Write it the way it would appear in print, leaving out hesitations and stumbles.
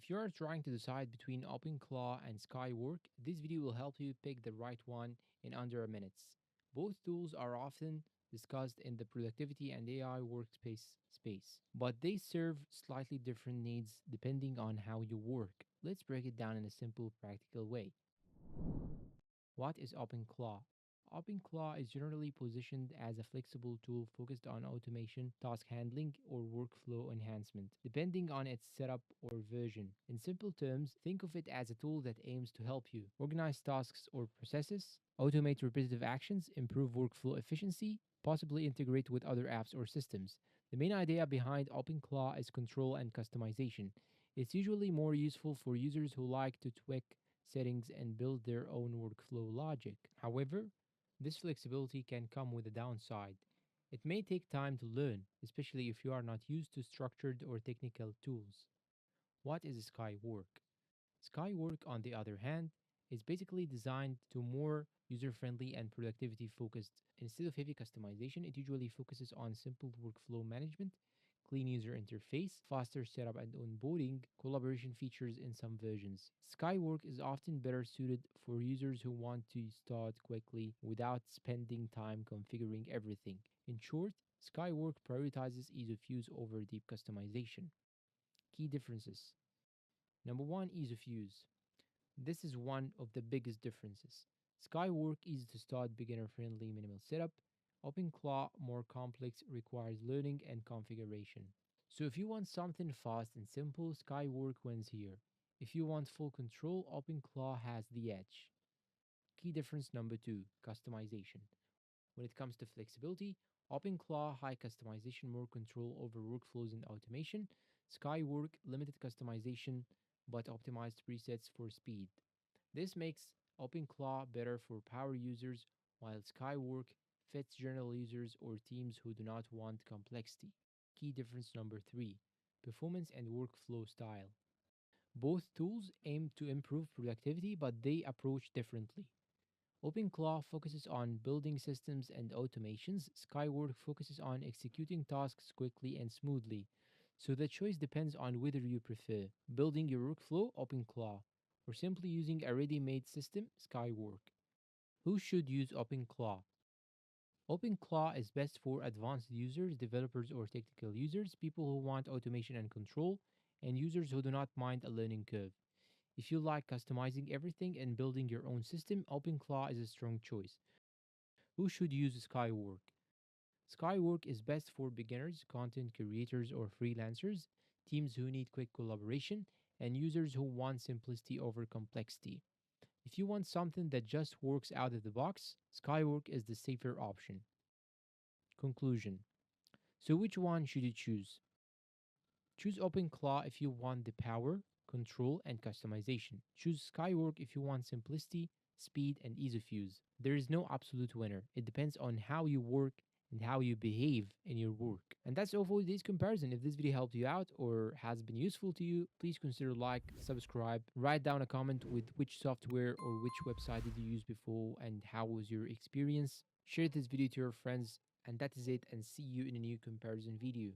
If you are trying to decide between OpenClaw and Skywork, this video will help you pick the right one in under a minute. Both tools are often discussed in the productivity and AI workspace space, but they serve slightly different needs depending on how you work. Let's break it down in a simple, practical way. What is OpenClaw? OpenClaw is generally positioned as a flexible tool focused on automation, task handling, or workflow enhancement, depending on its setup or version. In simple terms, think of it as a tool that aims to help you organize tasks or processes, automate repetitive actions, improve workflow efficiency, possibly integrate with other apps or systems. The main idea behind OpenClaw is control and customization. It's usually more useful for users who like to tweak settings and build their own workflow logic. However, this flexibility can come with a downside. It may take time to learn, especially if you are not used to structured or technical tools. What is Skywork? Skywork, on the other hand, is basically designed to more user-friendly and productivity-focused. Instead of heavy customization, it usually focuses on simple workflow management, clean user interface, faster setup and onboarding, collaboration features in some versions. Skywork is often better suited for users who want to start quickly without spending time configuring everything. In short, Skywork prioritizes ease of use over deep customization. Key differences. Number one, ease of use. This is one of the biggest differences. Skywork easy to start, beginner friendly, minimal setup. OpenClaw more complex, requires learning and configuration. So if you want something fast and simple, Skywork wins here. If you want full control, OpenClaw has the edge. Key difference number two, customization. When it comes to flexibility, OpenClaw high customization, more control over workflows and automation. Skywork limited customization but optimized presets for speed. This makes OpenClaw better for power users, while Skywork fits general users or teams who do not want complexity. Key difference number three, performance and workflow style. Both tools aim to improve productivity, but they approach differently. OpenClaw focuses on building systems and automations. Skywork focuses on executing tasks quickly and smoothly. So the choice depends on whether you prefer building your workflow, OpenClaw, or simply using a ready-made system, Skywork. Who should use OpenClaw? OpenClaw is best for advanced users, developers, or technical users, people who want automation and control, and users who do not mind a learning curve. If you like customizing everything and building your own system, OpenClaw is a strong choice. Who should use Skywork? Skywork is best for beginners, content creators, or freelancers, teams who need quick collaboration, and users who want simplicity over complexity. If you want something that just works out of the box, Skywork is the safer option. Conclusion. So which one should you choose? Choose OpenClaw if you want the power, control, and customization. Choose Skywork if you want simplicity, speed, and ease of use. There is no absolute winner. It depends on how you work and how you behave in your work. And that's all for today's comparison. If this video helped you out or has been useful to you, please consider like, subscribe, write down a comment with which software or which website did you use before and how was your experience. Share this video to your friends, and that is it, and see you in a new comparison video.